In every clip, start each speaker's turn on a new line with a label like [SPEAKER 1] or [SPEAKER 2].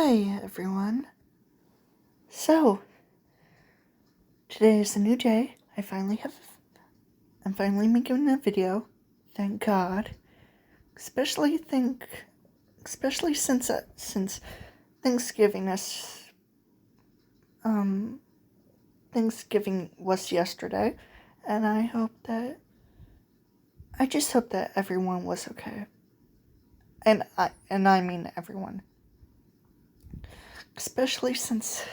[SPEAKER 1] Hi, everyone. So, today is a new day. I'm finally making a video. Thank God. Especially since Thanksgiving was yesterday, and I just hope that everyone was okay. And I mean everyone. Especially since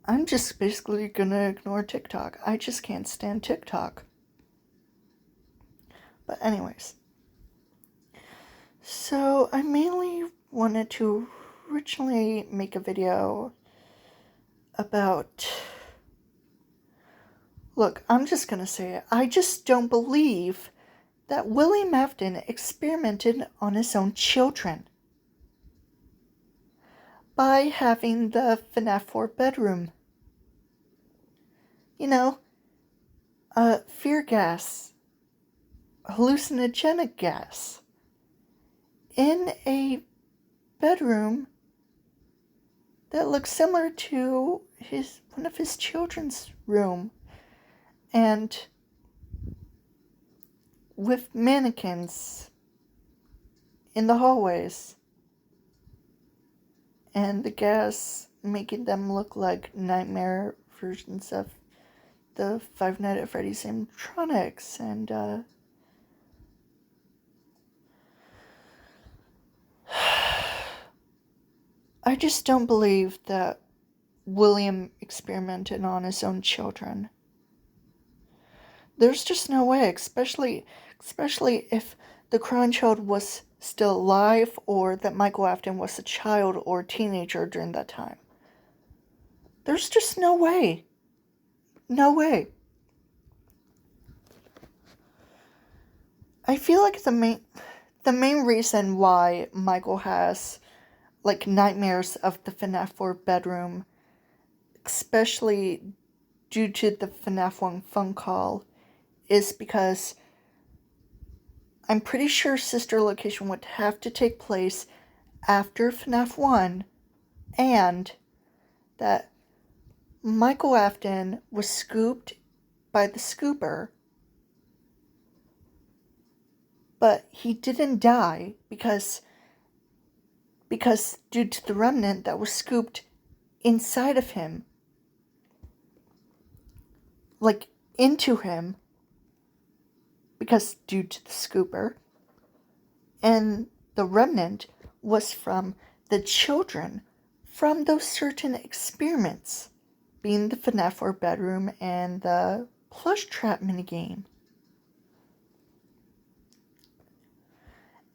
[SPEAKER 1] I'm just basically gonna ignore TikTok. I just can't stand TikTok. But anyways, so I mainly wanted to originally make a video about... Look, I'm just gonna say it. I just don't believe that William Afton experimented on his own children by having the FNAF 4 bedroom. You know, fear gas, hallucinogenic gas, in a bedroom that looks similar to one of his children's room, and with mannequins in the hallways, and the gas making them look like nightmare versions of the Five Nights at Freddy's animatronics, and I just don't believe that William experimented on his own children. There's just no way, especially if the crying child was still alive, or that Michael Afton was a child or teenager during that time. There's just no way. No way. I feel like the main reason why Michael has nightmares of the FNAF 4 bedroom, especially due to the FNAF 1 phone call, is because I'm pretty sure Sister Location would have to take place after FNAF 1, and that Michael Afton was scooped by the scooper, but he didn't die because due to the remnant that was scooped inside of him, into him, because due to the scooper, and the remnant was from the children from those certain experiments, being the FNAF 4 bedroom and the plush trap minigame.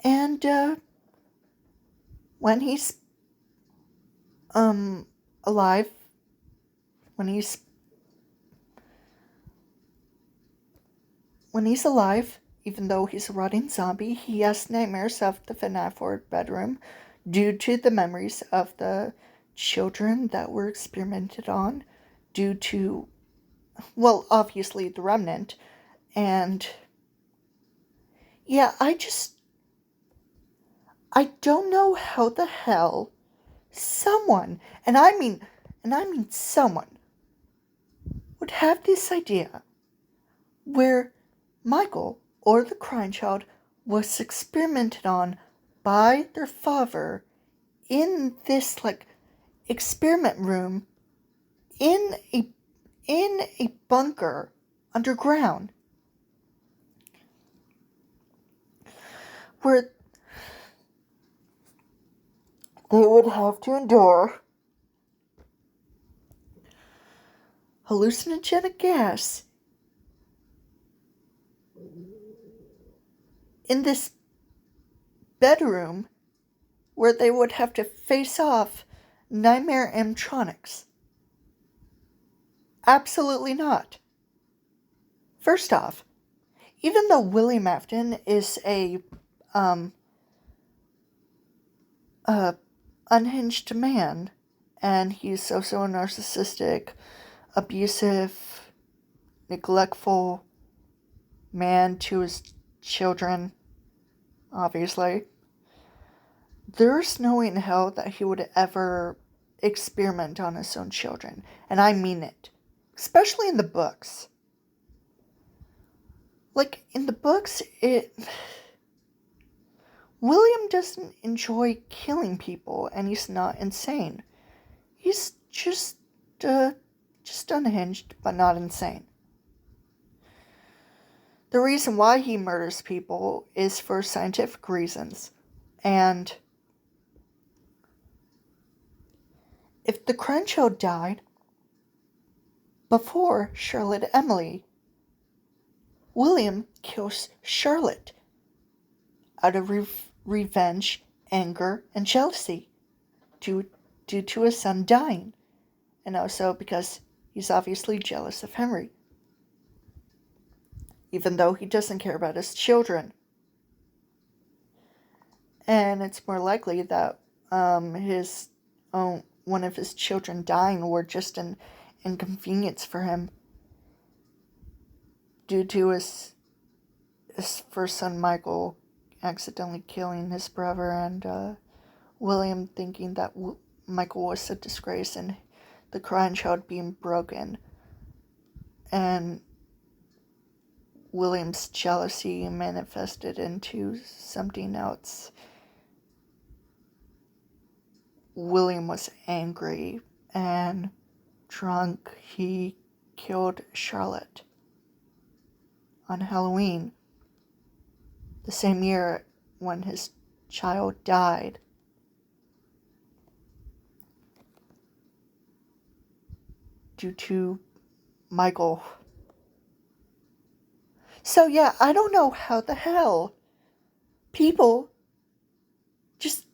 [SPEAKER 1] And when he's alive, when he's alive, even though he's a rotting zombie, he has nightmares of the FNAF 4 bedroom due to the memories of the children that were experimented on, due to, well, obviously the remnant. And yeah, I don't know how the hell someone, and I mean someone, would have this idea where Michael, or the crying child, was experimented on by their father in this experiment room in a bunker underground, where they would have to endure hallucinogenic gas in this bedroom, where they would have to face off nightmare animatronics. Absolutely not. First off, even though William Afton is a unhinged man, and he's also a narcissistic, abusive, neglectful man to his children, obviously, there's no way in hell that he would ever experiment on his own children. And I mean it. Especially in the books. Like, in the books, William doesn't enjoy killing people, and he's not insane. He's just unhinged, but not insane. The reason why he murders people is for scientific reasons. And if the Crenshaw died before Charlotte Emily, William kills Charlotte out of revenge, anger, and jealousy due to his son dying, and also because he's obviously jealous of Henry, even though he doesn't care about his children. And it's more likely that one of his children dying were just an inconvenience for him due to his first son Michael accidentally killing his brother, and William thinking that Michael was a disgrace and the crying child being broken, and William's jealousy manifested into something else. William was angry and drunk. He killed Charlotte on Halloween, the same year when his child died. Due to Michael. So yeah, I don't know how the hell people just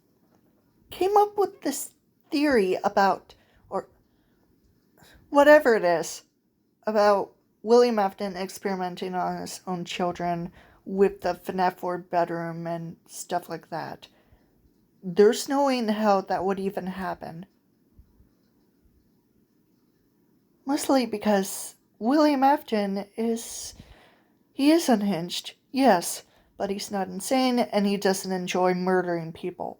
[SPEAKER 1] came up with this theory about, or whatever it is, about William Afton experimenting on his own children with the FNAF 4 bedroom and stuff like that. There's no way in hell that would even happen. Mostly because William Afton is unhinged, yes, but he's not insane and he doesn't enjoy murdering people.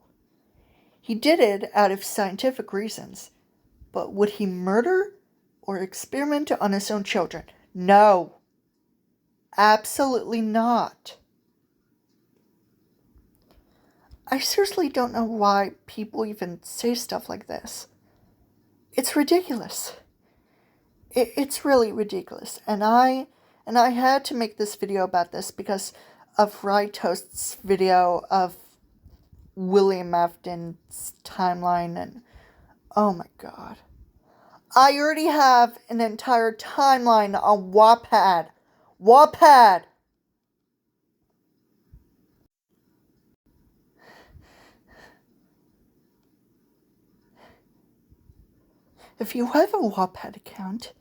[SPEAKER 1] He did it out of scientific reasons, but would he murder or experiment on his own children? No. Absolutely not. I seriously don't know why people even say stuff like this. It's ridiculous. It's really ridiculous. And I had to make this video about this because of Rye Toast's video of William Afton's timeline, and oh my god. I already have an entire timeline on Wattpad. Wattpad! If you have a Wattpad account,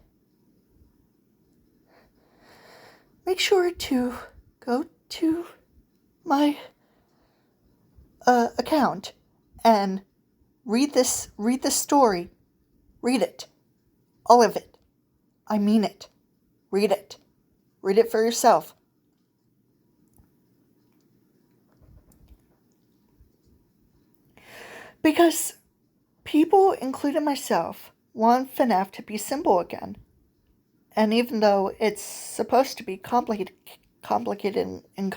[SPEAKER 1] make sure to go to my account and read this story. Read it. All of it. I mean it. Read it. Read it for yourself. Because people, including myself, want FNAF to be simple again. And even though it's supposed to be complicated and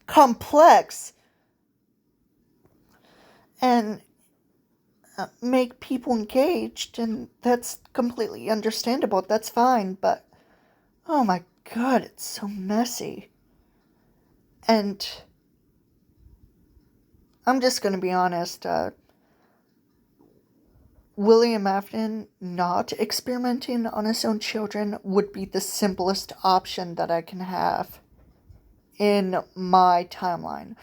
[SPEAKER 1] complex, and make people engaged, and that's completely understandable. That's fine, but oh my god, it's so messy. And I'm just gonna be honest, William Afton not experimenting on his own children would be the simplest option that I can have in my timeline.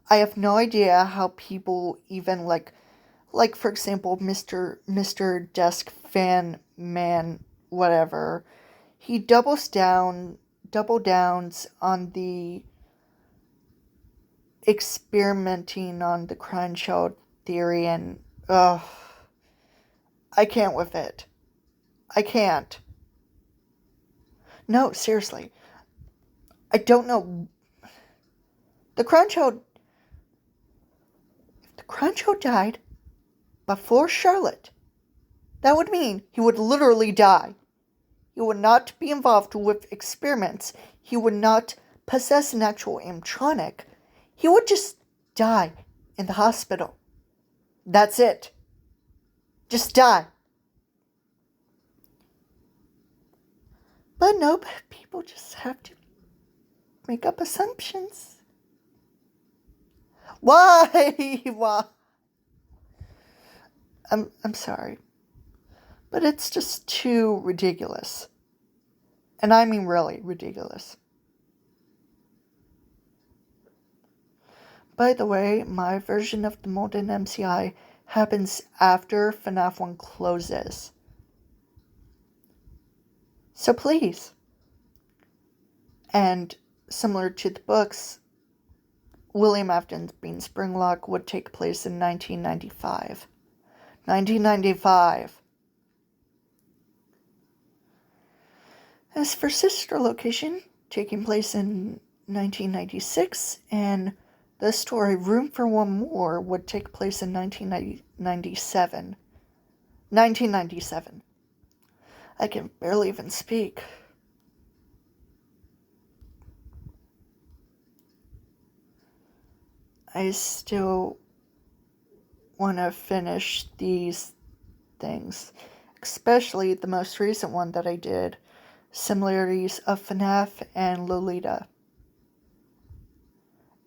[SPEAKER 1] I have no idea how people even like for example, Mr. Desk Fan Man, whatever, he double downs on the experimenting on the crying child theory, and I can't with it. I can't. No, seriously. The crying child Cruncho died before Charlotte, that would mean he would literally die. He would not be involved with experiments. He would not possess an actual animatronic. He would just die in the hospital. That's it. Just die. But nope, people just have to make up assumptions. Why? Why? I'm sorry. But it's just too ridiculous. And I mean really ridiculous. By the way, my version of the Molten MCI happens after FNAF 1 closes. So please. And similar to the books, William Afton's Bean Springlock would take place in 1995. 1995. As for Sister Location, taking place in 1996, and the story Room for One More would take place in 1997. 1997. I can barely even speak. I still want to finish these things, especially the most recent one that I did, Similarities of FNAF and Lolita.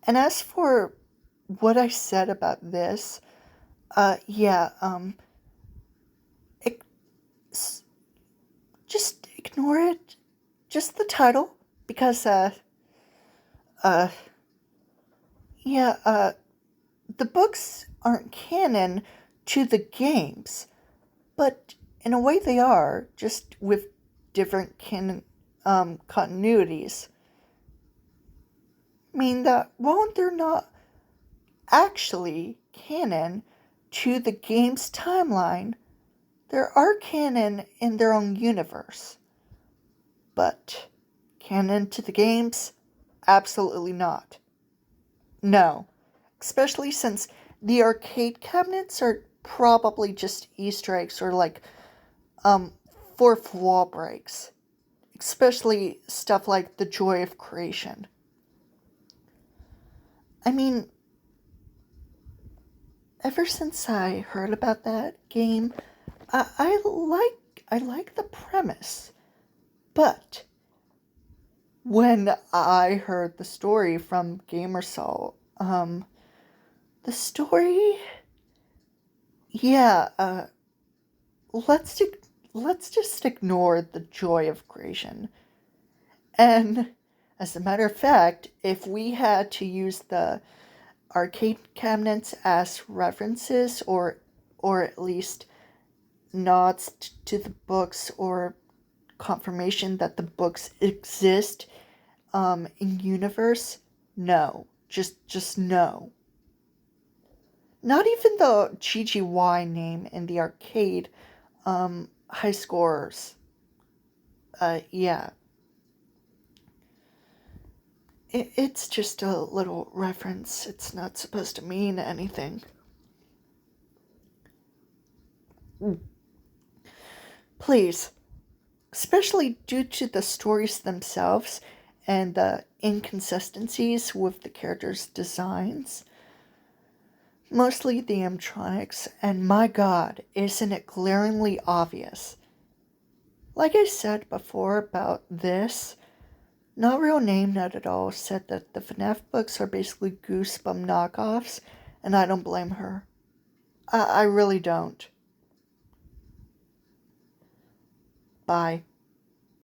[SPEAKER 1] And as for what I said about this, just ignore it. Just the title, because, the books aren't canon to the games, but in a way they are, just with different continuities. I mean that while they're not actually canon to the game's timeline, there are canon in their own universe. But canon to the games? Absolutely not. No. Especially since the arcade cabinets are probably just Easter eggs or fourth wall breaks. Especially stuff like the Joy of Creation. I mean, ever since I heard about that game, I like the premise. But when I heard the story from Gamersalt, the story, let's just ignore the Joy of Creation. And as a matter of fact, if we had to use the arcade cabinets as references or at least nods to the books or confirmation that the books exist in universe, no. Just no. Not even the GGY name in the arcade high scores. It's just a little reference. It's not supposed to mean anything. Please, especially due to the stories themselves and the inconsistencies with the characters' designs, mostly the animatronics, and my god, isn't it glaringly obvious? Like I said before about this, Not Real Name Not At All said that the FNAF books are basically Goosebump knockoffs, and I don't blame her. I really don't. Bye.